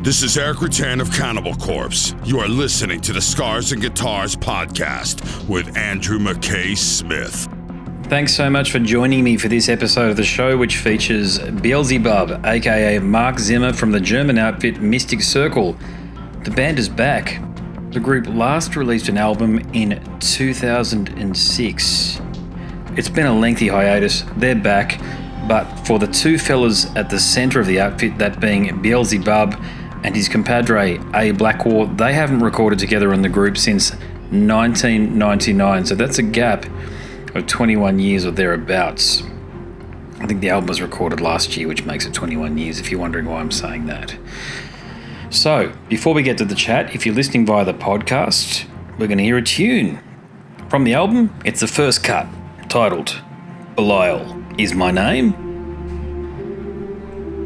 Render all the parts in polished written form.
This is Eric Rattan of Cannibal Corpse. You are listening to the Scars and Guitars podcast with Andrew McKay Smith. Thanks so much for joining me for this episode of the show, which features Beelzebub, aka Mark Zimmer from the German outfit Mystic Circle. The band is back. The group last released an album in 2006. It's been a lengthy hiatus. They're back, but for the two fellas at the centre of the outfit, that being Beelzebub and his compadre A. Blackwall, they haven't recorded together in the group since 1999, so that's a gap of 21 years or thereabouts. I think the album was recorded last year, which makes it 21 years, if you're wondering why I'm saying that. So, before we get to the chat, if you're listening via the podcast, we're going to hear a tune. From the album, it's the first cut, titled Belial Is My Name.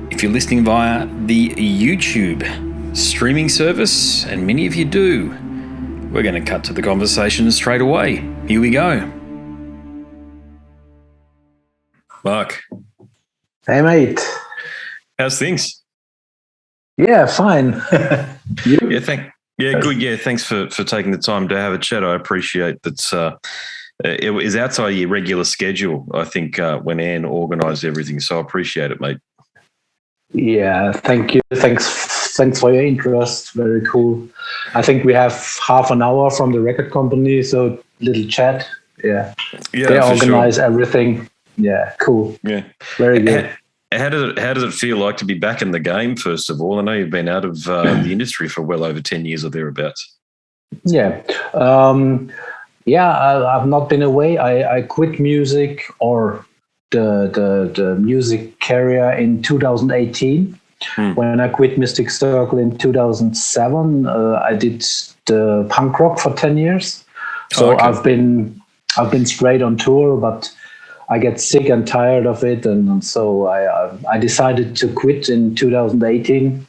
If you're listening via the YouTube streaming service, and many of you do, we're going to cut to the conversation straight away. Here we go. Mark. Hey, mate. How's things? Yeah, fine. You? Yeah, good. Yeah, thanks for taking the time to have a chat. I appreciate that. It was outside your regular schedule, I think, when Anne organised everything. So I appreciate it, mate. Yeah, thank you. Thanks for your interest. Very cool. I think we have half an hour from the record company, so little chat. Yeah, they organize everything. Yeah, cool. Yeah, very good. How does it feel like to be back in the game? First of all, I know you've been out of the industry for well over 10 years or thereabouts. Yeah, I've not been away. I quit music or the music career in 2018. When I quit Mystic Circle in 2007, I did the punk rock for 10 years. So okay. I've been straight on tour, but I get sick and tired of it, and so I decided to quit in 2018.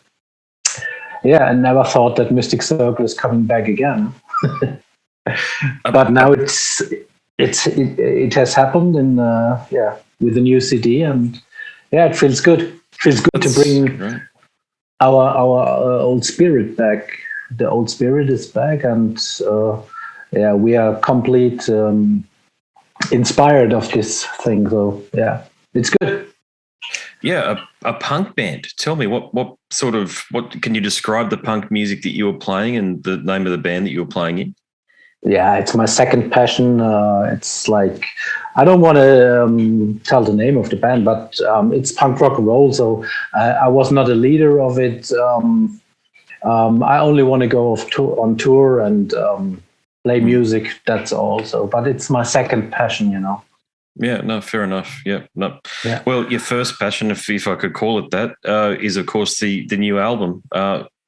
Yeah, I never thought that Mystic Circle is coming back again. But now it has happened, and with the new CD, and it feels good. It feels good to bring our old spirit back. The old spirit is back, and we are complete. Inspired of this thing, so yeah, it's good. Yeah, a punk band. Tell me what can you describe the punk music that you were playing and the name of the band that you were playing in? Yeah, it's my second passion. It's like, I don't want to tell the name of the band, but it's punk rock and roll. So I was not a leader of it. I only want to go on tour and play music, that's all. So, but it's my second passion, you know. Yeah, no, fair enough. Yeah, no. Yeah. Well, your first passion, if I could call it that, is of course the new album,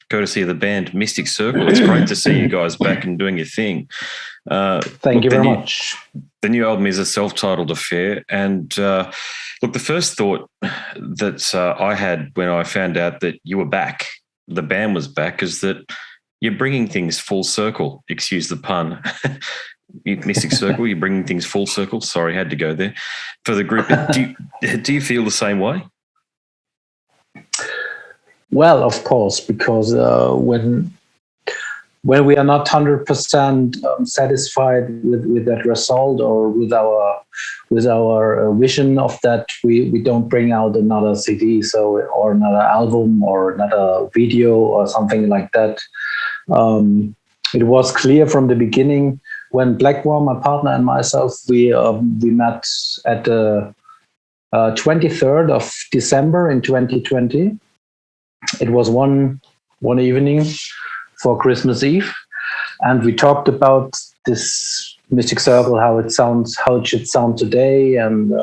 courtesy of the band Mystic Circle. It's great to see you guys back and doing your thing. Thank you very much. The new album is a self-titled affair, and look, the first thought that I had when I found out that you were back, the band was back, is that you're bringing things full circle. Excuse the pun. Mystic Circle, you're bringing things full circle. Sorry, had to go there. For the group, do you feel the same way? Well, of course, because when we are not 100% satisfied with that result or with our vision of that, we don't bring out another CD, or another album or another video or something like that. It was clear from the beginning when Blackwall, my partner, and myself, we met at the 23rd of December in 2020. It was one evening for Christmas Eve, and we talked about this Mystic Circle, how it should sound today, and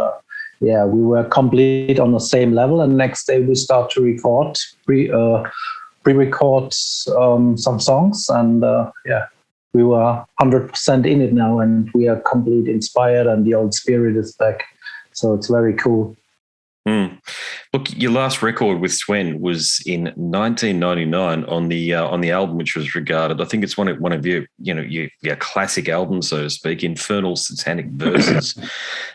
we were complete on the same level. And next day we start to record, pre-record some songs, and we were 100% in it now, and we are completely inspired, and the old spirit is back. So it's very cool. Look, your last record with Swen was in 1999 on the album, which was regarded, I think it's one of your classic albums, so to speak, Infernal Satanic Verses.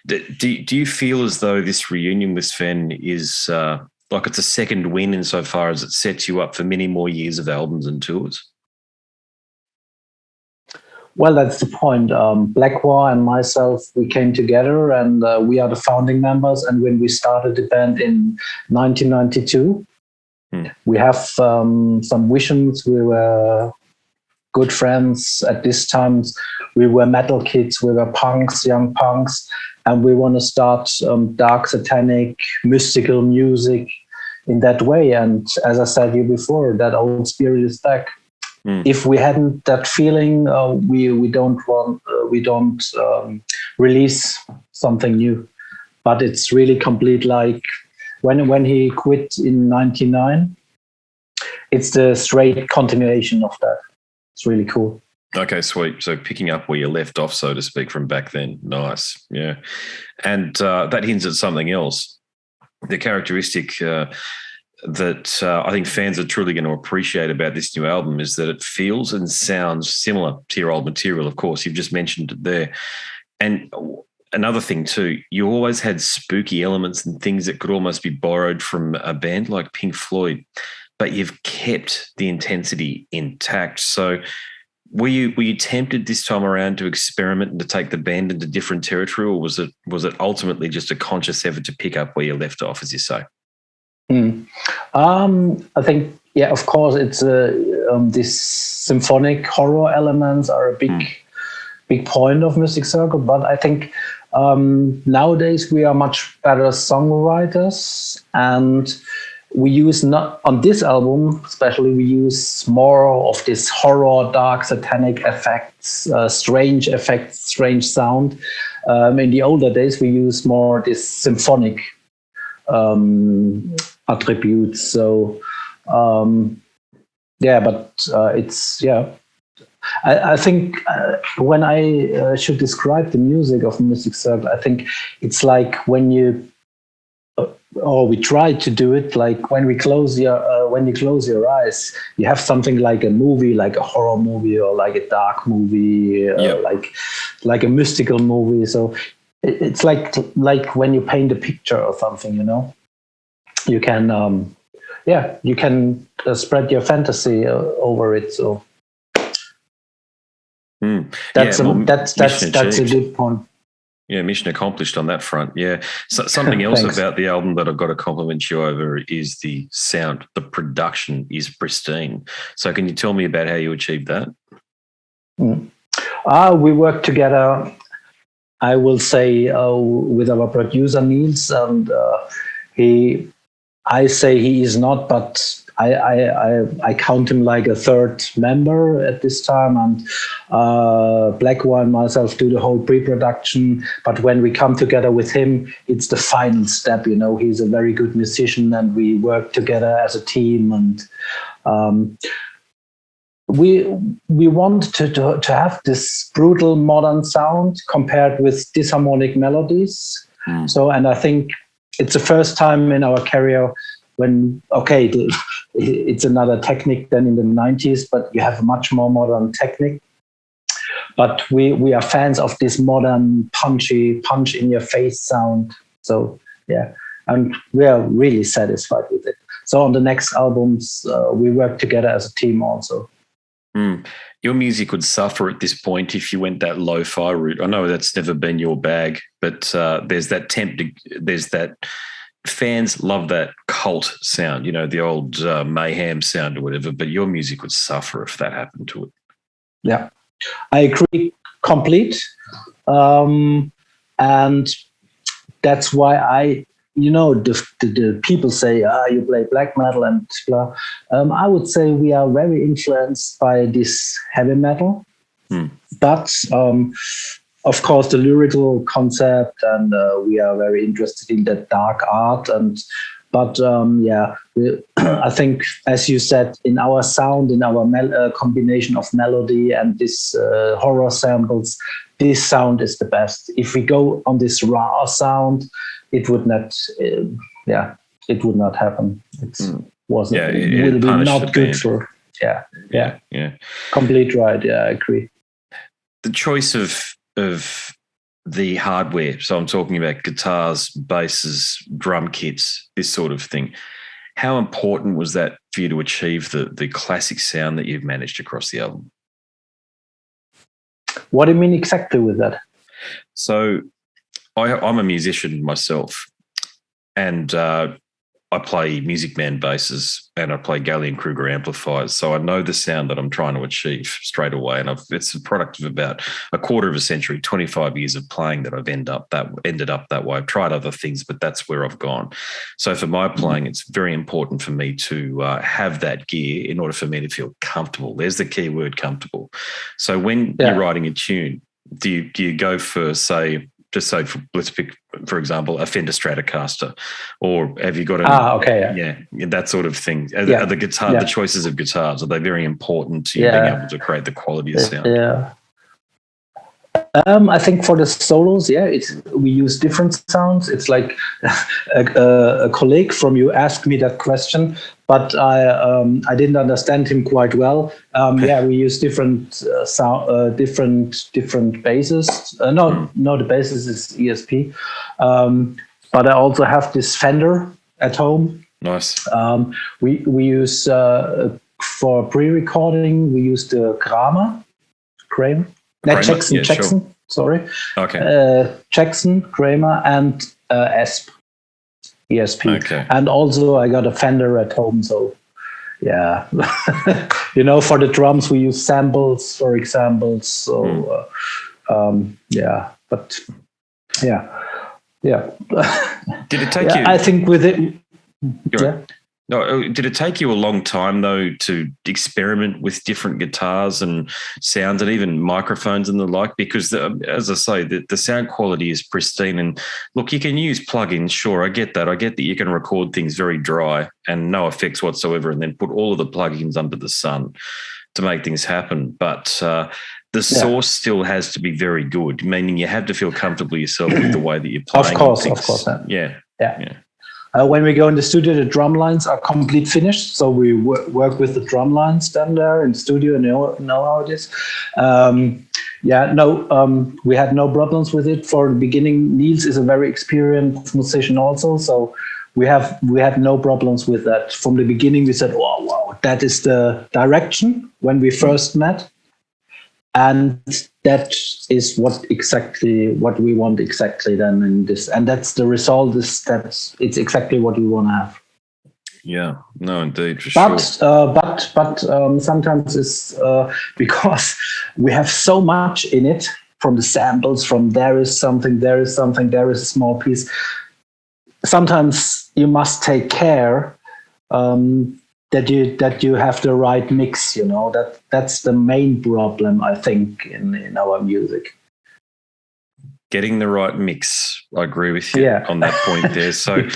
Do you feel as though this reunion with Sven is Like it's a second win insofar as it sets you up for many more years of albums and tours. Well, that's the point. Blackwar and myself, we came together, and we are the founding members. And when we started the band in 1992, we have some visions. We were good friends at this time. We were metal kids. We were punks, young punks, and we want to start dark, satanic, mystical music in that way. And as I said you before, that old spirit is back. If we hadn't that feeling, we don't release something new. But it's really complete. Like when he quit in '99, it's the straight continuation of that. It's really cool. Okay, sweet. So picking up where you left off, so to speak, from back then. Nice, yeah. And that hints at something else. The characteristic that I think fans are truly going to appreciate about this new album is that it feels and sounds similar to your old material. Of course, you've just mentioned it there. And another thing too, you always had spooky elements and things that could almost be borrowed from a band like Pink Floyd, but you've kept the intensity intact. So were you tempted this time around to experiment and to take the band into different territory, or was it ultimately just a conscious effort to pick up where you left off, as you say? I think, yeah, of course, it's these symphonic horror elements are a big point of Mystic Circle. But I think nowadays we are much better songwriters, and we use, not on this album especially, we use more of this horror, dark, satanic effects, strange sound. In the older days we use more this symphonic attributes. So I think when I should describe the music of Mystic Circle, I think it's like when you or we try to do it like when you close your eyes, you have something like a movie, like a horror movie or like a dark movie, like a mystical movie. So it's like when you paint a picture or something, you know. You can spread your fantasy over it. So that's a good point. Yeah, mission accomplished on that front. Yeah. So, something else about the album that I've got to compliment you over is the sound. The production is pristine. So can you tell me about how you achieved that? We worked together, I will say, with our producer Niels, and I say he is not, but I count him like a third member at this time, and Blackwar and myself do the whole pre-production. But when we come together with him, it's the final step. You know, he's a very good musician, and we work together as a team. And we want to have this brutal modern sound compared with disharmonic melodies. So, and I think it's the first time in our career when, it's another technique than in the 90s, but you have a much more modern technique. But we are fans of this modern, punchy, punch-in-your-face sound. So, yeah, and we are really satisfied with it. So on the next albums, we work together as a team also. Your music would suffer at this point if you went that lo-fi route. I know that's never been your bag, but there's that fans love that cult sound, you know, the old mayhem sound or whatever, but your music would suffer if that happened to it. Yeah, I agree complete. And that's why the people say, you play black metal and blah. I would say we are very influenced by this heavy metal, but of course the lyrical concept, and we are very interested in that dark art. I think, as you said, in our sound, in our combination of melody and this horror samples, this sound is the best. If we go on this raw sound, it would not happen. It will be not good for. Yeah. Complete right. Yeah, I agree. The choice of the hardware. So I'm talking about guitars, basses, drum kits, this sort of thing. How important was that for you to achieve the classic sound that you've managed across the album? What do you mean exactly with that? So I'm a musician myself, and I play Music Man basses and I play Gallien-Kruger amplifiers. So I know the sound that I'm trying to achieve straight away. And it's a product of about a quarter of a century, 25 years of playing that I've ended up that way. I've tried other things, but that's where I've gone. So for my playing, it's very important for me to have that gear in order for me to feel comfortable. There's the key word, comfortable. So when you're writing a tune, do you go for, say, let's pick, for example, a Fender Stratocaster, or have you got that sort of thing? Are the guitar, the choices of guitars, are they very important to you being able to create the quality of sound? Yeah. I think for the solos, we use different sounds. It's like a colleague from you asked me that question, but I didn't understand him quite well. We use different sound, different basses. No, the basis is ESP. But I also have this Fender at home. Nice. We use for pre-recording. We use the Kramer. Jackson. Sure. Sorry. Okay. Jackson, Kramer, and ESP. Okay. And also, I got a Fender at home, so yeah. For the drums, we use samples, for example. So, but yeah. Did it take you? I think with it. No, did it take you a long time, though, to experiment with different guitars and sounds and even microphones and the like? Because, as I say, the sound quality is pristine. And, look, you can use plugins, sure, I get that. I get that you can record things very dry and no effects whatsoever and then put all of the plugins under the sun to make things happen. But the source still has to be very good, meaning you have to feel comfortable yourself with the way that you're playing. Of course. Yeah. When we go in the studio, the drum lines are complete finished. So we work with the drum lines down there in the studio and know how it is. We had no problems with it for the beginning. Niels is a very experienced musician also. So we had no problems with that. From the beginning, we said, wow, that is the direction when we first met. And that is what we want exactly then in this, and that's the result. It's exactly what we want to have. Yeah, no, indeed, for but, sure. But sometimes it's because we have so much in it from the samples. From there is something, there is a small piece. Sometimes you must take care. That you have the right mix, that's the main problem, I think, in our music. Getting the right mix, I agree with you on that point there. So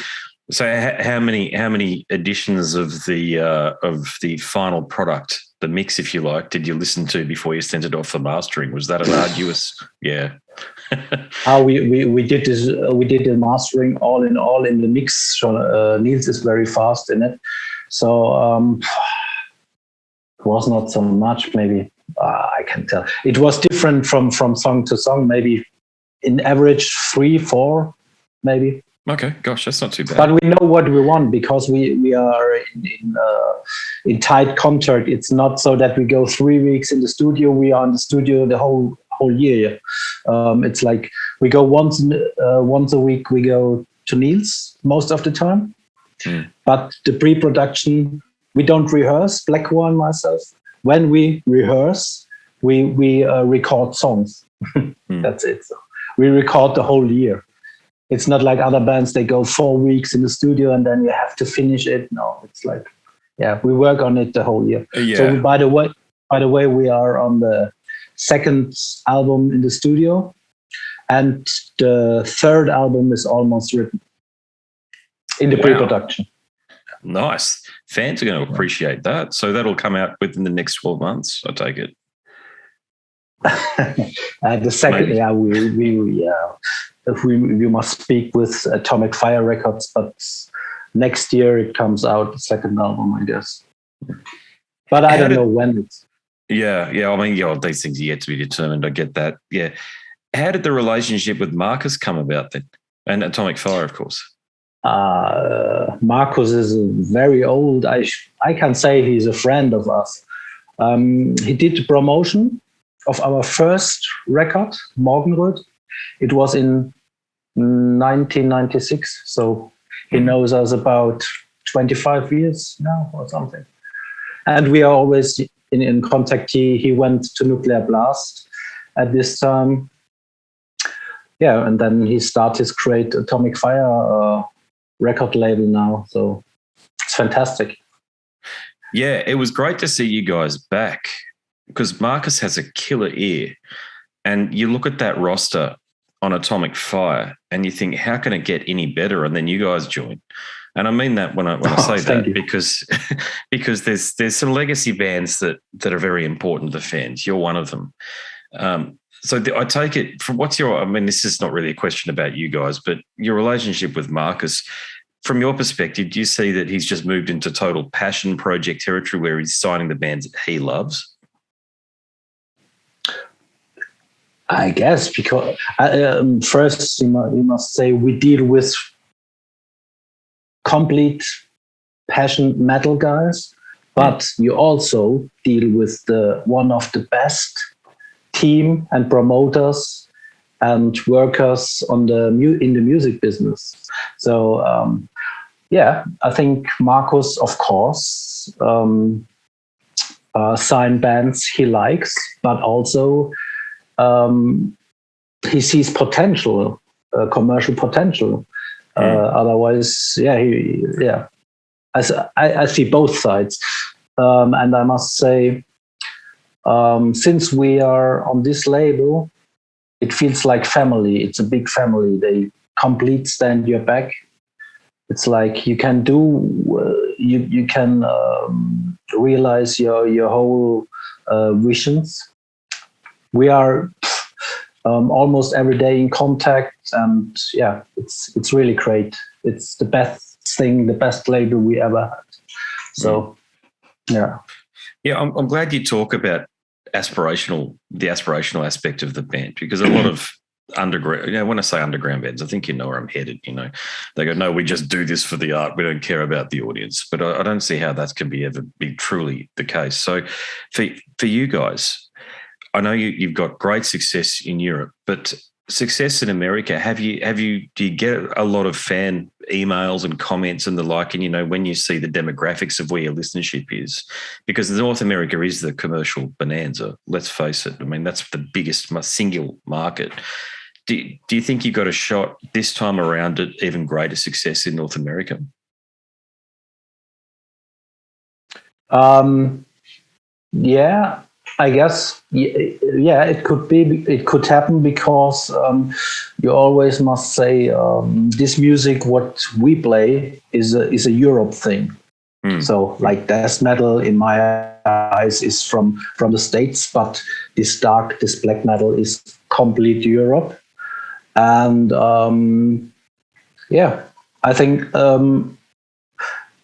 how many editions of the final product, the mix, if you like, did you listen to before you sent it off for mastering? Was that an arduous? Yeah. We did this. We did the mastering all in the mix. Niels is very fast in it. So it was not so much, maybe I can tell. It was different from song to song, maybe in average 3-4, maybe. Okay, gosh, that's not too bad. But we know what we want because we are in tight contact. It's not so that we go 3 weeks in the studio. We are in the studio the whole year. It's like we go once a week. We go to Niels most of the time. But the pre-production, we don't rehearse, Blackwell and myself. When we rehearse, we record songs. That's it. So we record the whole year. It's not like other bands, they go 4 weeks in the studio and then you have to finish it. No, it's like, we work on it the whole year. Yeah. So by the way, we are on the second album in the studio and the third album is almost written. In the pre-production. Nice. Fans are going to appreciate that. So that'll come out within the next 12 months, I take it. The second, we must speak with Atomic Fire Records, but next year it comes out, the second album, I guess. But I don't know when it's. Yeah. I mean, these things are yet to be determined. I get that. Yeah. How did the relationship with Marcus come about then? And Atomic Fire, of course. Marcus is very old. I can say he's a friend of us. He did the promotion of our first record, Morgenröt. It was in 1996, so he knows us about 25 years now or something. And we are always in contact. He went to Nuclear Blast at this time. Yeah, and then he started his great Atomic Fire record label now. So it's fantastic. Yeah, it was great to see you guys back because Marcus has a killer ear. And you look at that roster on Atomic Fire and you think, how can it get any better? And then you guys join. And I mean that when I say that because there's some legacy bands that are very important to fans. You're one of them. So I take it from this is not really a question about you guys, but your relationship with Marcus, from your perspective, do you see that he's just moved into total passion project territory where he's signing the bands that he loves? I guess because first you must say we deal with complete passion metal guys, but you also deal with one of the best team and promoters and workers in the music business. So I think Marcus, of course, sign bands he likes, but also he sees potential, commercial potential. Otherwise, I see both sides, and I must say, since we are on this label, it feels like family. It's a big family. They complete stand your back. It's like you can you can realize your whole visions. We are almost every day in contact, and it's really great. It's the best thing, the best label we ever had. So, yeah. I'm glad you talk about the aspirational aspect of the band, because a lot of underground, when I say underground bands, I think you know where I'm headed. They go, no, we just do this for the art. We don't care about the audience. But I don't see how that can be ever be truly the case. So for you guys, I know you've got great success in Europe, but success in America, do you get a lot of fan emails and comments and the like? And, when you see the demographics of where your listenership is, because North America is the commercial bonanza, let's face it. I mean, that's the biggest single market. Do you think you got a shot this time around at even greater success in North America? Yeah. I guess, it could be. It could happen because you always must say this music, what we play, is a Europe thing. So, like death metal, in my eyes, is from the States, but this black metal is complete Europe. And I think.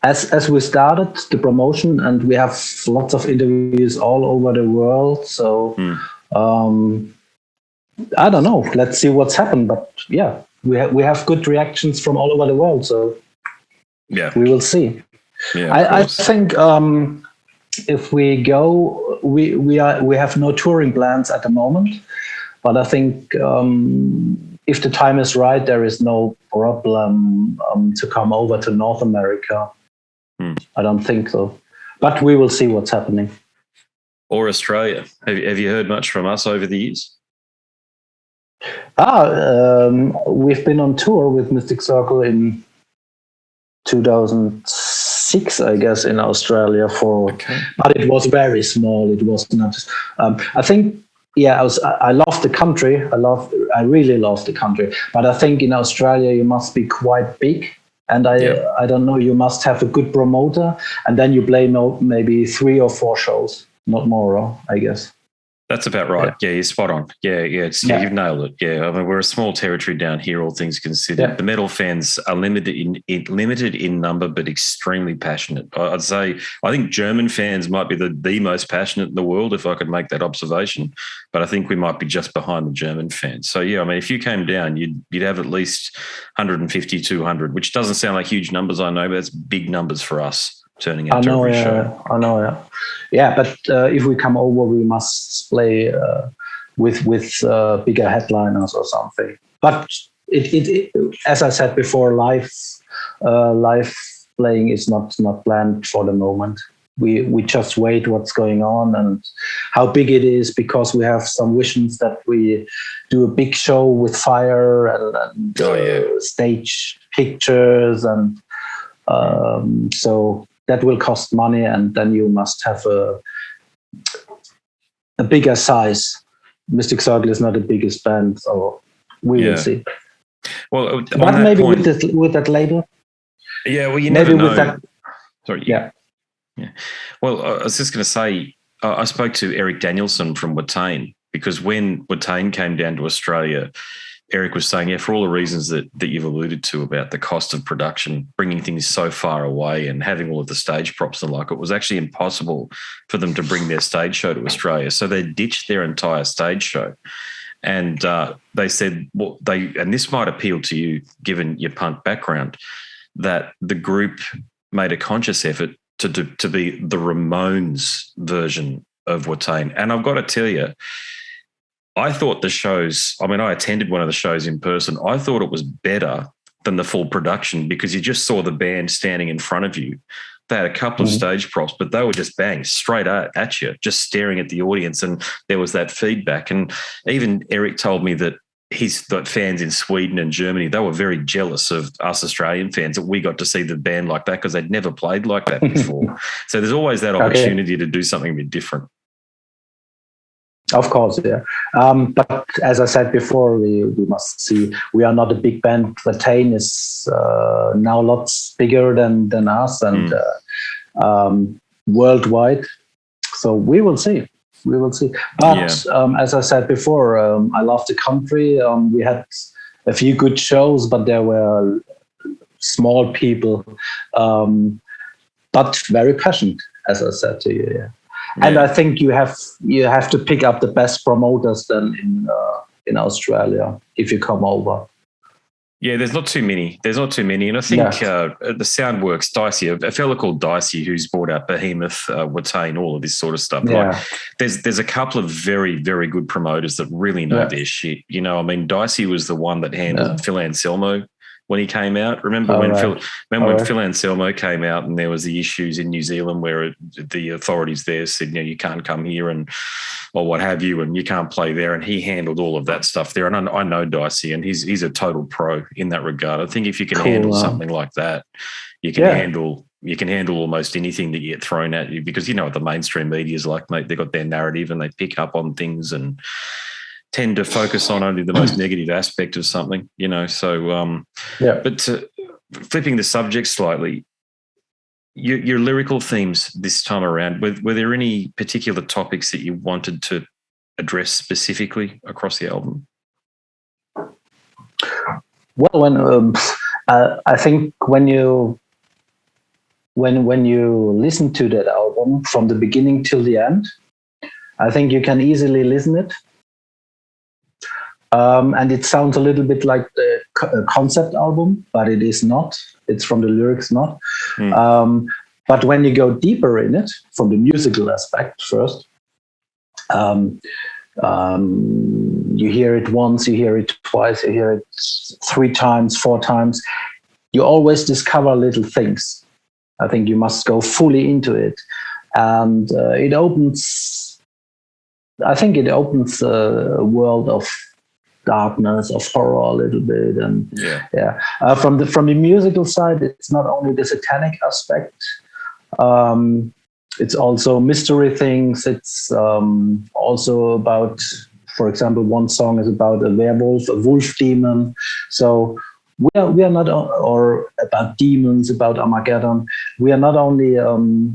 As we started the promotion, and we have lots of interviews all over the world, so I don't know. Let's see what's happened, but we have good reactions from all over the world, so we will see. I think if we go, we have no touring plans at the moment, but I think if the time is right, there is no problem to come over to North America. I don't think so, but we will see what's happening. Or Australia. Have you heard much from us over the years? We've been on tour with Mystic Circle in 2006, I guess, in Australia but it was very small. It was not. I think. I love the country. I really love the country. But I think in Australia you must be quite big. And I don't know, you must have a good promoter, and then you play maybe 3 or 4 shows, not more, I guess. That's about right. Yeah, you're spot on. Yeah, you've nailed it. Yeah, I mean, we're a small territory down here, all things considered. Yeah. The metal fans are limited in number, but extremely passionate. I'd say I think German fans might be the most passionate in the world, if I could make that observation. But I think we might be just behind the German fans. So yeah, I mean, if you came down, you'd have at least 150, 200, which doesn't sound like huge numbers, I know, but that's big numbers for us. Turning out to every show. I know, yeah. Yeah, but if we come over, we must play with bigger headliners or something. But it as I said before, live playing is not planned for the moment. We just wait what's going on and how big it is, because we have some visions that we do a big show with fire and stage pictures and so. That will cost money, and then you must have a bigger size. Mystic Circle is not the biggest band, so we will see. Well, but maybe point, with that label. Yeah, well, you never know. With that, sorry. Yeah. Well, I was just going to say, I spoke to Eric Danielson from Watain, because when Watain came down to Australia, Eric was saying, for all the reasons that you've alluded to about the cost of production, bringing things so far away and having all of the stage props and like, it was actually impossible for them to bring their stage show to Australia. So they ditched their entire stage show. And they said, and this might appeal to you, given your punk background, that the group made a conscious effort to be the Ramones version of Watain. And I've got to tell you, I thought the shows, I attended one of the shows in person. I thought it was better than the full production, because you just saw the band standing in front of you. They had a couple of stage props, but they were just bang straight at you, just staring at the audience. And there was that feedback. And even Eric told me that his fans in Sweden and Germany, they were very jealous of us Australian fans that we got to see the band like that, because they'd never played like that before. So there's always that opportunity to do something a bit different. Of course, yeah. But as I said before, we must see. We are not a big band. Watain is now lots bigger than us and worldwide. So we will see. We will see. But as I said before, I love the country. We had a few good shows, but there were small people, but very passionate, as I said to you. Yeah. And I think you have to pick up the best promoters then in Australia if you come over. Yeah, there's not too many. And I think the sound works. Dicey, a fella called Dicey, who's brought out Behemoth, Watain, all of this sort of stuff. Yeah. Like, there's a couple of very, very good promoters that really know their shit. You know, Dicey was the one that handled Phil Anselmo when he came out. Remember when Phil Anselmo came out and there was the issues in New Zealand where the authorities there said, you can't come here or what have you, and you can't play there. And he handled all of that stuff there. And I know Dicey, and he's a total pro in that regard. I think if you can handle something like that, you can handle almost anything that you get thrown at you, because you know what the mainstream media is like, mate. They've got their narrative and they pick up on things and tend to focus on only the most negative aspect of something, so but flipping the subject slightly, your lyrical themes this time around, were there any particular topics that you wanted to address specifically across the album? Well, when I think when you listen to that album from the beginning till the end, I think you can easily listen it. And it sounds a little bit like the concept album, but it is not. It's from the lyrics, not. But when you go deeper in it, from the musical aspect first, you hear it once, you hear it twice, you hear it 3 times, 4 times. You always discover little things. I think you must go fully into it. And it opens a world of darkness, of horror a little bit. And from the musical side, it's not only the satanic aspect, it's also mystery things. It's also about, for example, one song is about a werewolf, a wolf demon. So we are not, or about demons, about Armageddon. We are not only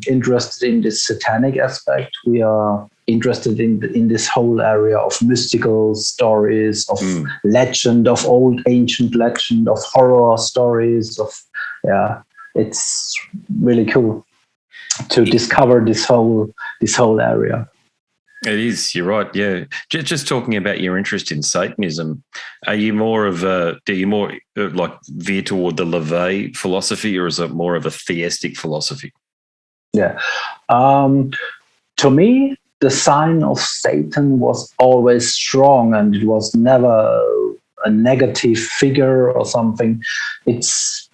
interested in the satanic aspect. We are interested in this whole area of mystical stories, of legend, of old ancient legend, of horror stories. It's really cool to discover this whole area. It is. You're right. Yeah. Just talking about your interest in Satanism, are you more like veer toward the LaVey philosophy, or is it more of a theistic philosophy? Yeah. To me, the sign of Satan was always strong, and it was never a negative figure or something. It's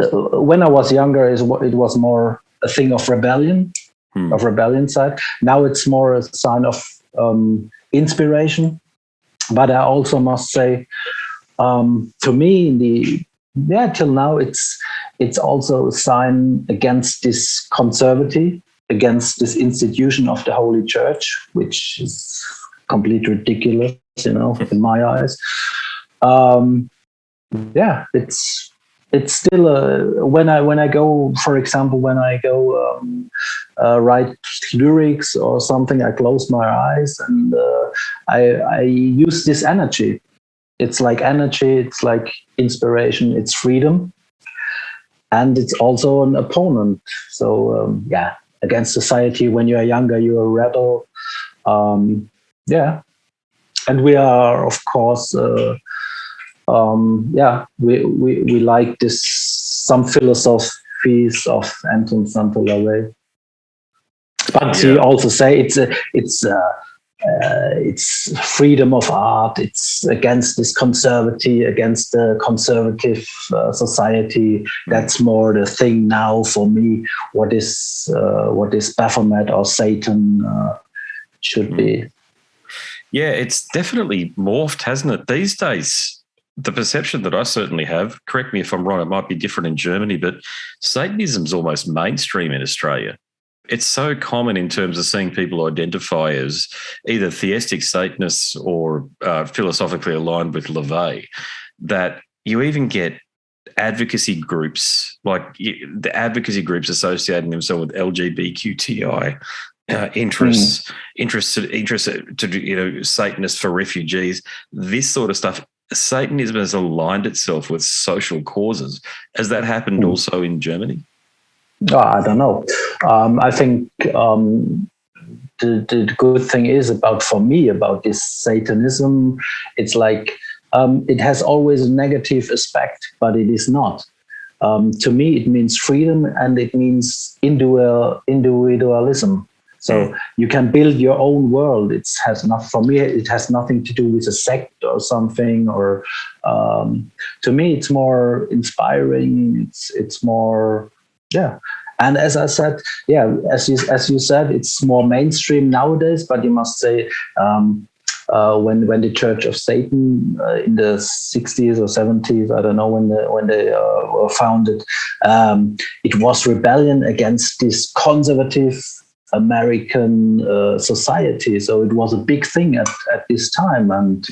when I was younger, it was more a thing of rebellion. Of rebellion side. Now it's more a sign of inspiration. But I also must say, to me, till now, it's also a sign against this conservative, against this institution of the Holy Church, which is completely ridiculous, in my eyes. It's still when I go, for example, write lyrics or something, I close my eyes and I use this energy. It's like energy, it's like inspiration, it's freedom, and it's also an opponent. So against society. When you are younger, you're a rebel. And we are, of course. We like this, some philosophies of Anton Santo-LaVey. But you also say it's freedom of art. It's against this conservative, against the conservative society. That's more the thing now for me. What is Baphomet or Satan should be. Yeah, it's definitely morphed, hasn't it? These days, the perception that I certainly have, correct me if I'm wrong, it might be different in Germany, but Satanism's almost mainstream in Australia. It's so common in terms of seeing people identify as either theistic Satanists or philosophically aligned with LaVey, that you even get advocacy groups, like the advocacy groups associating themselves with LGBTQI interests, Satanists for refugees, this sort of stuff. Satanism has aligned itself with social causes. Has that happened also in Germany? I don't know. I think the good thing is about this Satanism, it's like it has always a negative aspect, but it is not. To me, it means freedom and it means individualism. So you can build your own world. It has nothing to do with a sect or something. Or to me, it's more inspiring. It's more, And as I said, as you said, it's more mainstream nowadays. But you must say, when the Church of Satan in the 60s or 70s, I don't know when they were founded, it was rebellion against this conservative American society. So it was a big thing at this time. And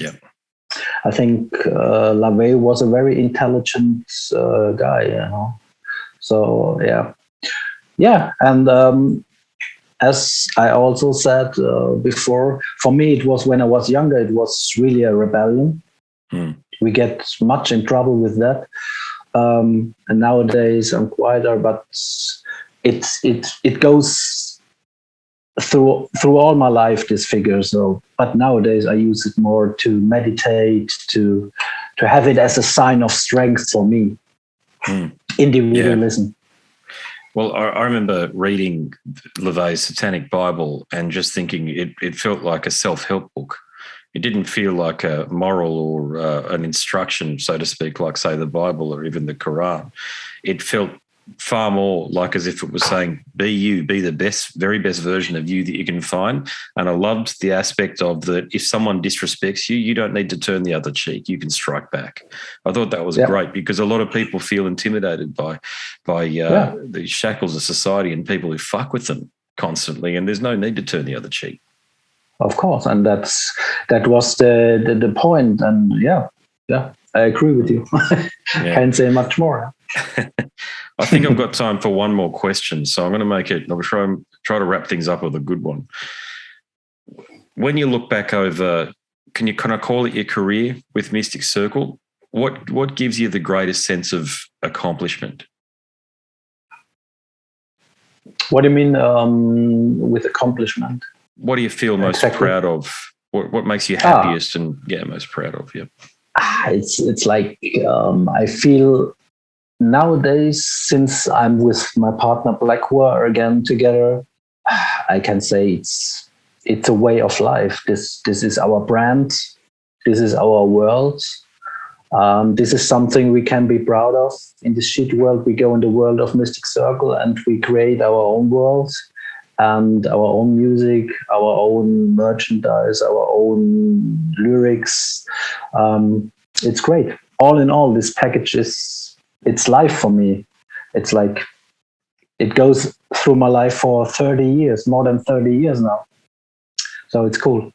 I think LaVey was a very intelligent guy, So, and as I also said before, for me, it was when I was younger, it was really a rebellion. We get much in trouble with that. And nowadays I'm quieter, but it goes through all my life, this figure. So, but nowadays I use it more to meditate, to have it as a sign of strength for me. Individualism. Well, I remember reading LaVey's Satanic Bible and just thinking it felt like a self-help book. It didn't feel like a moral or an instruction, so to speak, like, say, the Bible or even the Quran. It felt far more like as if it was saying, be you, be the best, very best version of you that you can find. And I loved the aspect of that if someone disrespects you, you don't need to turn the other cheek. You can strike back. I thought that was great, because a lot of people feel intimidated by the shackles of society and people who fuck with them constantly, and there's no need to turn the other cheek. Of course, and that was the point. And I agree with you. Can't say much more. I think I've got time for one more question, so I'm going to make it. I'll try to wrap things up with a good one. When you look back over, can you kind of call it your career with Mystic Circle? What gives you the greatest sense of accomplishment? What do you mean with accomplishment? What do you feel most proud of? What makes you happiest and most proud of? Yeah. It's like I feel nowadays, since I'm with my partner Blackwar again together, I can say it's a way of life. This is our brand. This is our world. This is something we can be proud of. In the shit world, we go in the world of Mystic Circle and we create our own world and our own music, our own merchandise, our own lyrics. It's great. All in all, this package it's life for me. It's like it goes through my life for 30 years, more than 30 years now. So it's cool.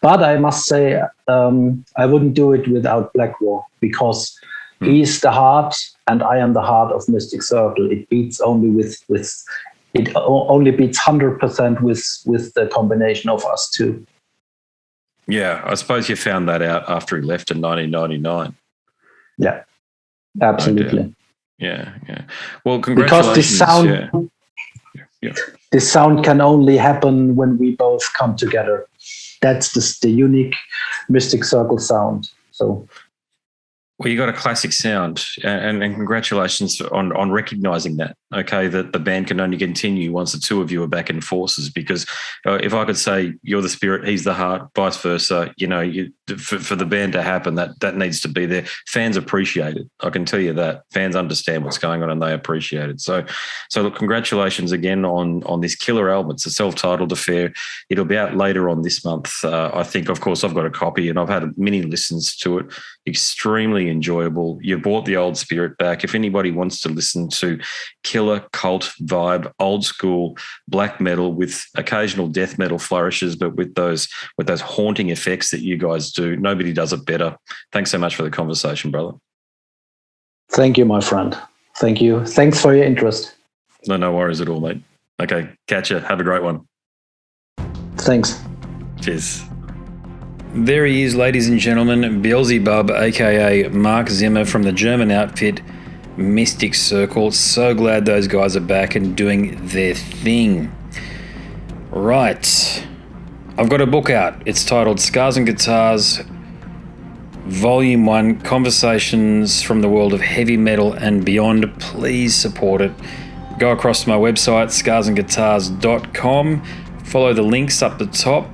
But I must say, I wouldn't do it without Blackwar, because he's the heart and I am the heart of Mystic Circle. It beats only it only beats 100% with the combination of us two. Yeah, I suppose you found that out after he left in 1999. Yeah, absolutely. Yeah. Well, congratulations. Because this sound can only happen when we both come together. That's the unique Mystic Circle sound. So, well, you got a classic sound, and congratulations on recognizing that. Okay, that the band can only continue once the two of you are back in forces. Because if I could say you're the spirit, he's the heart, vice versa, for the band to happen, that needs to be there. Fans appreciate it. I can tell you that. Fans understand what's going on and they appreciate it. So look, congratulations again on this killer album. It's a self-titled affair. It'll be out later on this month. I think, of course, I've got a copy and I've had many listens to it. Extremely enjoyable. You brought the old spirit back. If anybody wants to listen to killer cult vibe, old school black metal with occasional death metal flourishes, but with those haunting effects that you guys do, nobody does it better. Thanks so much for the conversation, brother. Thank you, my friend. Thank you. Thanks for your interest. No worries at all, mate. Okay, catch you. Have a great one. Thanks. Cheers. There he is, ladies and gentlemen, Beelzebub, aka Mark Zimmer from the German outfit Mystic Circle. So glad those guys are back and doing their thing. Right. I've got a book out. It's titled Scars and Guitars, Volume 1, Conversations from the World of Heavy Metal and Beyond. Please support it. Go across to my website, scarsandguitars.com. Follow the links up the top.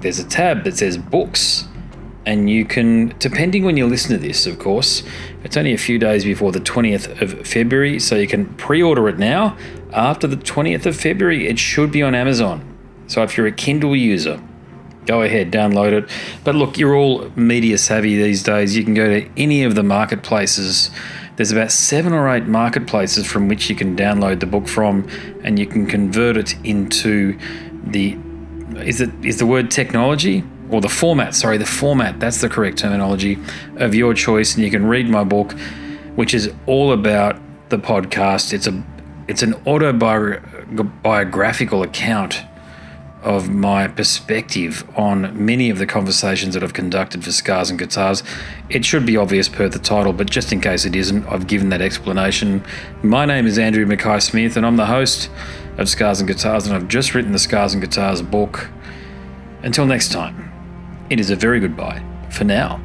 There's a tab that says books, and you can, depending when you listen to this, of course, it's only a few days before the 20th of February, so you can pre-order it now. After the 20th of February, it should be on Amazon. So if you're a Kindle user, go ahead, download it. But look, you're all media savvy these days. You can go to any of the marketplaces. There's about 7 or 8 marketplaces from which you can download the book from, and you can convert it into is the word technology? Or the format, that's the correct terminology of your choice. And you can read my book, which is all about the podcast. It's an autobiographical account of my perspective on many of the conversations that I've conducted for Scars and Guitars. It should be obvious per the title, but just in case it isn't, I've given that explanation. My name is Andrew Mackay-Smith, and I'm the host of Scars and Guitars, and I've just written the Scars and Guitars book. Until next time, it is a very goodbye for now.